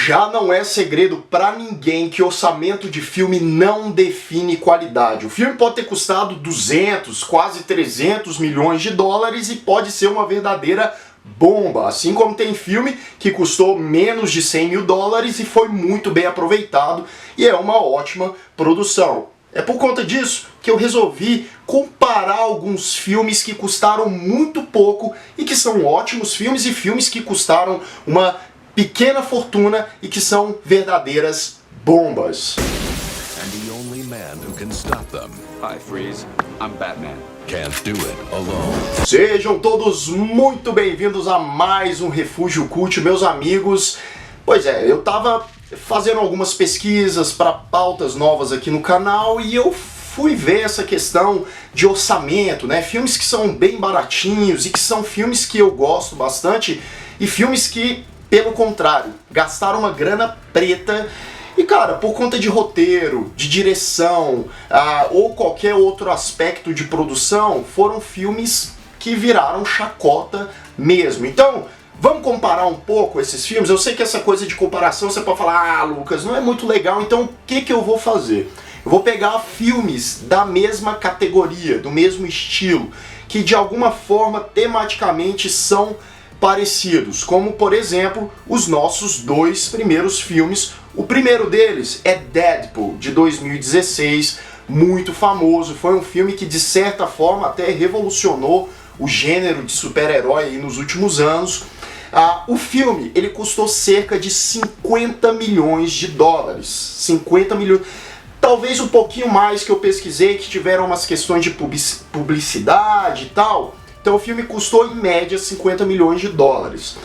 Já não é segredo pra ninguém que orçamento de filme não define qualidade. O filme pode ter custado 200, quase 300 milhões de dólares e pode ser uma verdadeira bomba. Assim como tem filme que custou menos de 100 mil dólares e foi muito bem aproveitado e é uma ótima produção. É por conta disso que eu resolvi comparar alguns filmes que custaram muito pouco e que são ótimos filmes e filmes que custaram uma pequena fortuna e que são verdadeiras bombas. And the only man who can stop them. Hi, Freeze. I'm Batman. Can't do it alone. Sejam todos muito bem-vindos a mais um Refúgio Cult, meus amigos. Pois é, eu tava fazendo algumas pesquisas para pautas novas aqui no canal e eu fui ver essa questão de orçamento, né? Filmes que são bem baratinhos e que são filmes que eu gosto bastante e filmes que, pelo contrário, gastaram uma grana preta e, cara, por conta de roteiro, de direção ou qualquer outro aspecto de produção, foram filmes que viraram chacota mesmo. Então, vamos comparar um pouco esses filmes? Eu sei que essa coisa de comparação você pode falar, ah, Lucas, não é muito legal, então o que eu vou fazer? Eu vou pegar filmes da mesma categoria, do mesmo estilo, que de alguma forma tematicamente são parecidos, como por exemplo os nossos dois primeiros filmes. O primeiro deles é Deadpool, de 2016, muito famoso, foi um filme que de certa forma até revolucionou o gênero de super-herói aí nos últimos anos. O filme ele custou cerca de 50 milhões de dólares, 50 milhões, talvez um pouquinho mais que eu pesquisei, que tiveram umas questões de publicidade e tal. Então o filme custou em média 50 milhões de dólares,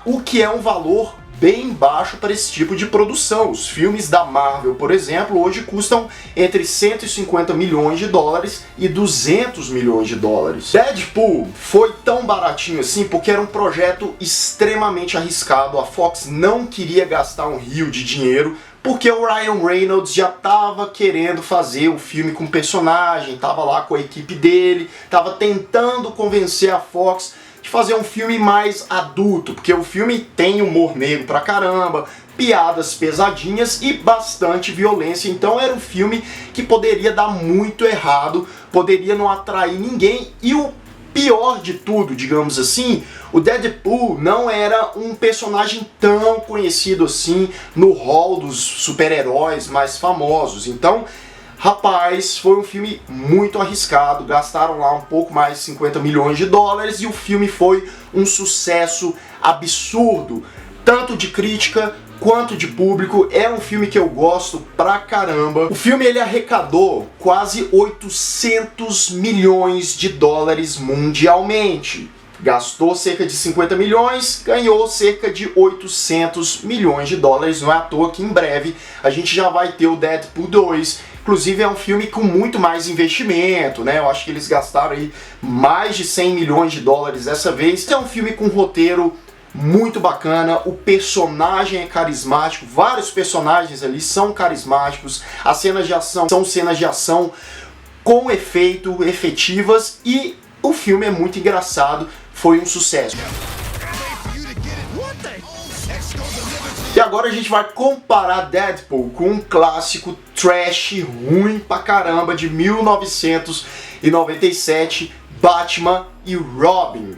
o que é um valor bem baixo para esse tipo de produção. Os filmes da Marvel, por exemplo, hoje custam entre 150 milhões de dólares e 200 milhões de dólares. Deadpool foi tão baratinho assim porque era um projeto extremamente arriscado. A Fox não queria gastar um rio de dinheiro porque o Ryan Reynolds já estava querendo fazer o filme com o personagem, estava lá com a equipe dele, estava tentando convencer a Fox de fazer um filme mais adulto, porque o filme tem humor negro pra caramba, piadas pesadinhas e bastante violência, então era um filme que poderia dar muito errado, poderia não atrair ninguém e o pior de tudo, digamos assim, o Deadpool não era um personagem tão conhecido assim no hall dos super-heróis mais famosos. Então, rapaz, foi um filme muito arriscado, gastaram lá um pouco mais de 50 milhões de dólares e o filme foi um sucesso absurdo, tanto de crítica quanto de público. É um filme que eu gosto pra caramba. O filme ele arrecadou quase 800 milhões de dólares mundialmente. Gastou cerca de 50 milhões, ganhou cerca de 800 milhões de dólares. Não é à toa que em breve a gente já vai ter o Deadpool 2. Inclusive é um filme com muito mais investimento, né? Eu acho que eles gastaram aí mais de 100 milhões de dólares dessa vez. É um filme com roteiro muito bacana, o personagem é carismático, vários personagens ali são carismáticos, as cenas de ação são cenas de ação com efetivas e o filme é muito engraçado, foi um sucesso. E agora a gente vai comparar Deadpool com um clássico trash ruim pra caramba de 1997, Batman e Robin.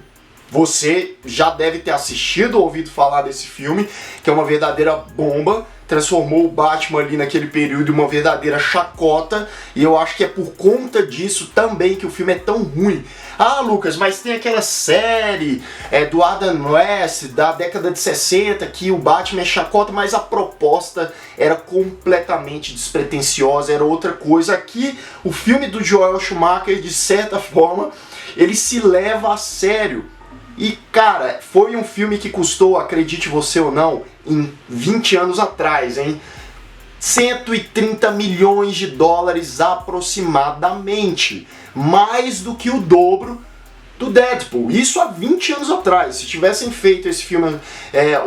Você já deve ter assistido ou ouvido falar desse filme, que é uma verdadeira bomba, transformou o Batman ali naquele período em uma verdadeira chacota, e eu acho que é por conta disso também que o filme é tão ruim. Ah, Lucas, mas tem aquela série do Adam West, da década de 60, que o Batman é chacota, mas a proposta era completamente despretensiosa, era outra coisa. Aqui, o filme do Joel Schumacher, de certa forma, ele se leva a sério. E, cara, foi um filme que custou, acredite você ou não, em 20 anos atrás, hein? 130 milhões de dólares aproximadamente. Mais do que o dobro do Deadpool. Isso há 20 anos atrás. Se tivessem feito esse filme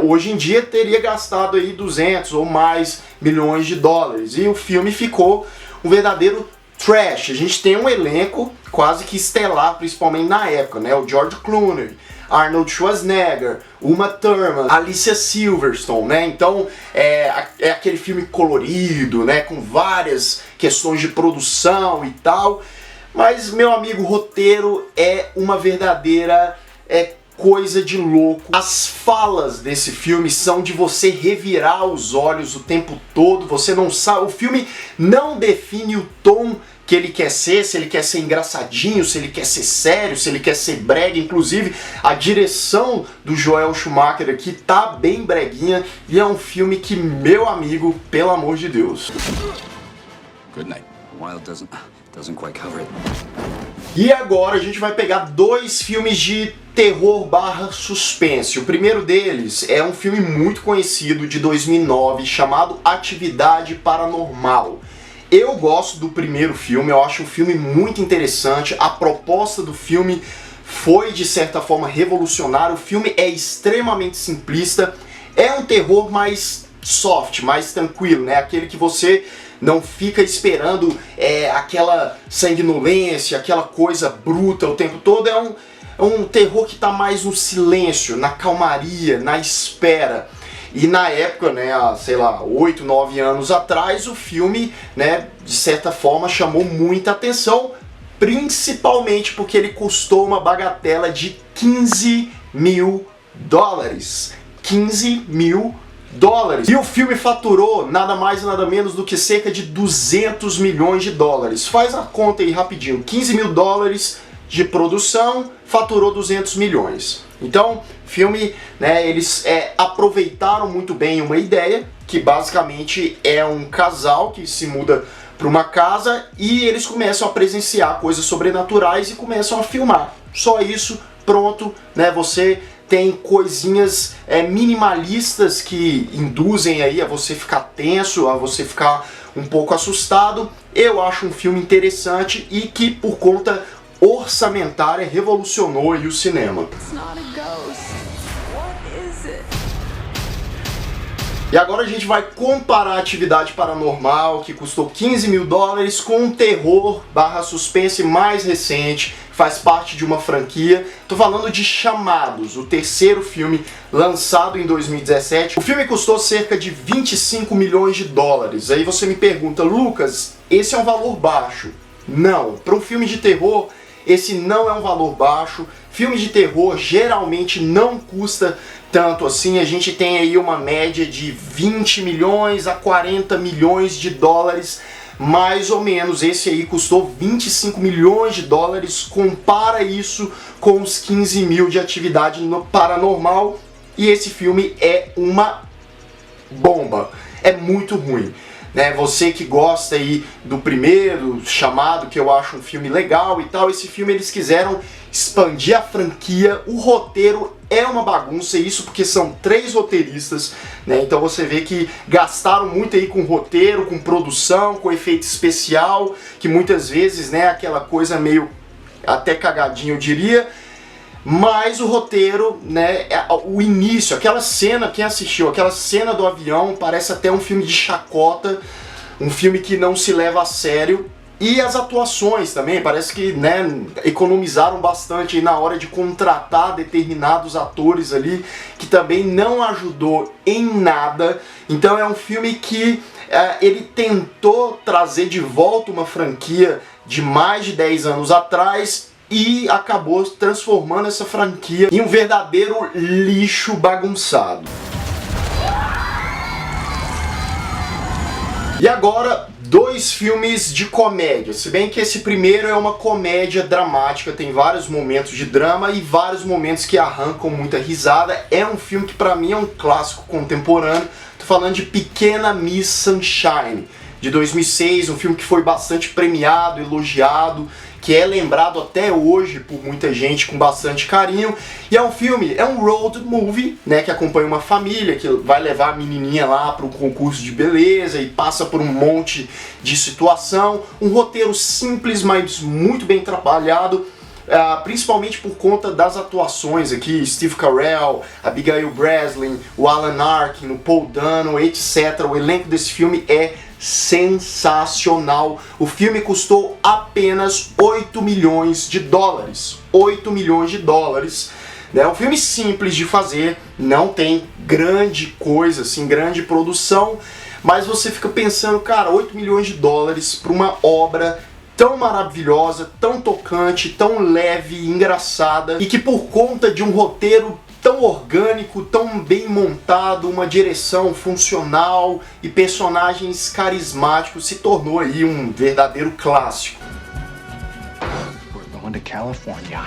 hoje em dia, teria gastado aí 200 ou mais milhões de dólares. E o filme ficou um verdadeiro trash. A gente tem um elenco quase que estelar, principalmente na época, né? O George Clooney, Arnold Schwarzenegger, Uma Thurman, Alicia Silverstone, né? Então é aquele filme colorido, né? Com várias questões de produção e tal. Mas, meu amigo, o roteiro é uma verdadeira coisa de louco. As falas desse filme são de você revirar os olhos o tempo todo. Você não sabe, o filme não define o tom que ele quer ser, se ele quer ser engraçadinho, se ele quer ser sério, se ele quer ser brega. Inclusive, a direção do Joel Schumacher aqui tá bem breguinha e é um filme que, meu amigo, pelo amor de Deus. Good night. Wild doesn't quite cover it. E agora a gente vai pegar dois filmes de terror / suspense. O primeiro deles é um filme muito conhecido de 2009 chamado Atividade Paranormal. Eu gosto do primeiro filme, eu acho um filme muito interessante. A proposta do filme foi de certa forma revolucionária. O filme é extremamente simplista. É um terror mais soft, mais tranquilo, né? Aquele que você não fica esperando aquela sanguinolência, aquela coisa bruta o tempo todo. É um terror que está mais no silêncio, na calmaria, na espera. E na época, né, há, sei lá, 8, 9 anos atrás, o filme, né, de certa forma chamou muita atenção, principalmente porque ele custou uma bagatela de 15 mil dólares. 15 mil dólares. E o filme faturou nada mais nada menos do que cerca de 200 milhões de dólares. Faz a conta aí rapidinho. 15 mil dólares de produção, faturou 200 milhões. Então, filme, né, eles aproveitaram muito bem uma ideia, que basicamente é um casal que se muda para uma casa e eles começam a presenciar coisas sobrenaturais e começam a filmar. Só isso, pronto, né, você tem coisinhas minimalistas que induzem aí a você ficar tenso, a você ficar um pouco assustado. Eu acho um filme interessante e que, por conta orçamentária, revolucionou aí o cinema. E agora a gente vai comparar a Atividade Paranormal, que custou 15 mil dólares, com um terror / suspense mais recente, faz parte de uma franquia. Tô falando de Chamados, o terceiro filme lançado em 2017. O filme custou cerca de 25 milhões de dólares. Aí você me pergunta, Lucas, esse é um valor baixo? Não, para um filme de terror, esse não é um valor baixo. Filme de terror geralmente não custa tanto assim. A gente tem aí uma média de 20 milhões a 40 milhões de dólares, mais ou menos. Esse aí custou 25 milhões de dólares. Compara isso com os 15 mil de Atividade Paranormal e esse filme é uma bomba. É muito ruim, né? Você que gosta aí do primeiro, Chamado, que eu acho um filme legal e tal, esse filme eles quiseram expandir a franquia. O roteiro é uma bagunça, isso porque são 3 roteiristas, né? Então você vê que gastaram muito aí com roteiro, com produção, com efeito especial, que muitas vezes, né, aquela coisa meio até cagadinha, eu diria. Mas o roteiro, né, o início, aquela cena, quem assistiu, aquela cena do avião, parece até um filme de chacota, um filme que não se leva a sério. E as atuações também, parece que, né, economizaram bastante aí na hora de contratar determinados atores ali, que também não ajudou em nada. Então é um filme que ele tentou trazer de volta uma franquia de mais de 10 anos atrás e acabou transformando essa franquia em um verdadeiro lixo bagunçado. E agora, 2 filmes de comédia, se bem que esse primeiro é uma comédia dramática, tem vários momentos de drama e vários momentos que arrancam muita risada. É um filme que pra mim é um clássico contemporâneo. Tô falando de Pequena Miss Sunshine, de 2006, um filme que foi bastante premiado, elogiado, que é lembrado até hoje por muita gente com bastante carinho. E é um filme, é um road movie, né, que acompanha uma família que vai levar a menininha lá para um concurso de beleza e passa por um monte de situação. Um roteiro simples, mas muito bem trabalhado, principalmente por conta das atuações aqui, Steve Carell, Abigail Breslin, o Alan Arkin, o Paul Dano, etc. O elenco desse filme é sensacional. O filme custou apenas 8 milhões de dólares. 8 milhões de dólares. É um filme simples de fazer, não tem grande coisa, assim, grande produção, mas você fica pensando, cara, 8 milhões de dólares para uma obra tão maravilhosa, tão tocante, tão leve e engraçada, e que por conta de um roteiro tão orgânico, tão bem montado, uma direção funcional e personagens carismáticos, se tornou aí um verdadeiro clássico. We're going to California.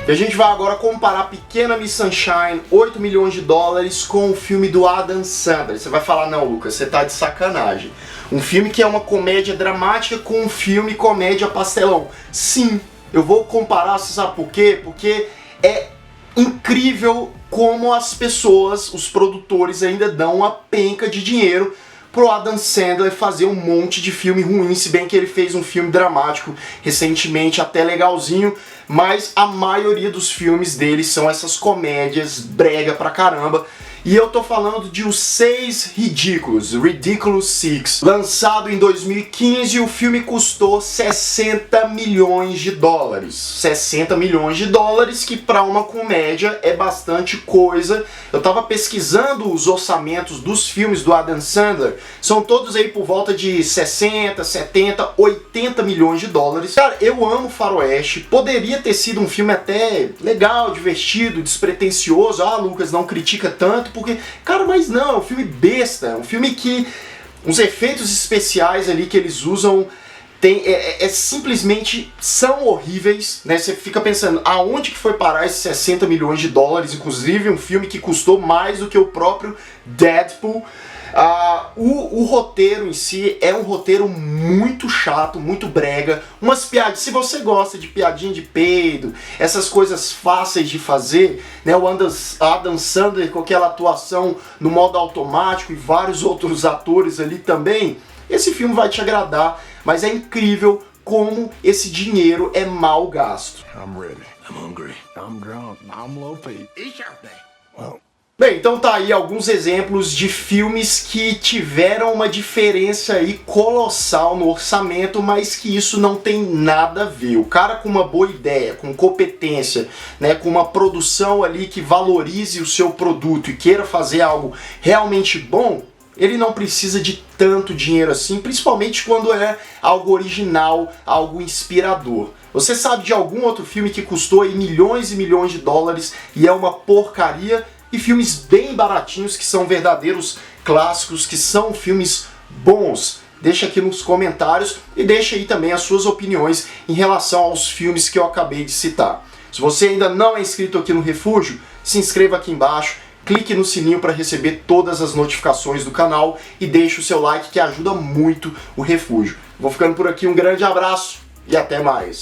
E a gente vai agora comparar Pequena Miss Sunshine, 8 milhões de dólares, com o filme do Adam Sandler. Você vai falar, não, Lucas, você tá de sacanagem. Um filme que é uma comédia dramática com um filme comédia pastelão. Sim, eu vou comparar, você sabe por quê? Porque é incrível como as pessoas, os produtores, ainda dão uma penca de dinheiro pro Adam Sandler fazer um monte de filme ruim, se bem que ele fez um filme dramático recentemente, até legalzinho, mas a maioria dos filmes dele são essas comédias brega pra caramba. E eu tô falando de Os Seis Ridículos, Ridiculous Six. Lançado em 2015, o filme custou 60 milhões de dólares. 60 milhões de dólares, que pra uma comédia é bastante coisa. Eu tava pesquisando os orçamentos dos filmes do Adam Sandler, são todos aí por volta de 60, 70, 80 milhões de dólares. Cara, eu amo Faroeste, poderia ter sido um filme até legal, divertido, despretensioso. Ah, Lucas, não critica tanto, porque, cara, mas não, é um filme besta, é um filme que os efeitos especiais ali que eles usam simplesmente são horríveis, né? Você fica pensando, aonde que foi parar esses 60 milhões de dólares, inclusive um filme que custou mais do que o próprio Deadpool. O roteiro em si é um roteiro muito chato, muito brega, umas piadas, se você gosta de piadinha de peido, essas coisas fáceis de fazer, né, o Adam Sandler com aquela atuação no modo automático e vários outros atores ali também, esse filme vai te agradar, mas é incrível como esse dinheiro é mal gasto. I'm ready. I'm hungry. I'm drunk. I'm low paid. Eat your day. Well. Bem, então tá aí alguns exemplos de filmes que tiveram uma diferença aí colossal no orçamento, mas que isso não tem nada a ver. O cara com uma boa ideia, com competência, né, com uma produção ali que valorize o seu produto e queira fazer algo realmente bom, ele não precisa de tanto dinheiro assim, principalmente quando é algo original, algo inspirador. Você sabe de algum outro filme que custou aí milhões e milhões de dólares e é uma porcaria? E filmes bem baratinhos que são verdadeiros clássicos, que são filmes bons? Deixa aqui nos comentários e deixa aí também as suas opiniões em relação aos filmes que eu acabei de citar. Se você ainda não é inscrito aqui no Refúgio, se inscreva aqui embaixo, clique no sininho para receber todas as notificações do canal e deixe o seu like que ajuda muito o Refúgio. Vou ficando por aqui, um grande abraço e até mais!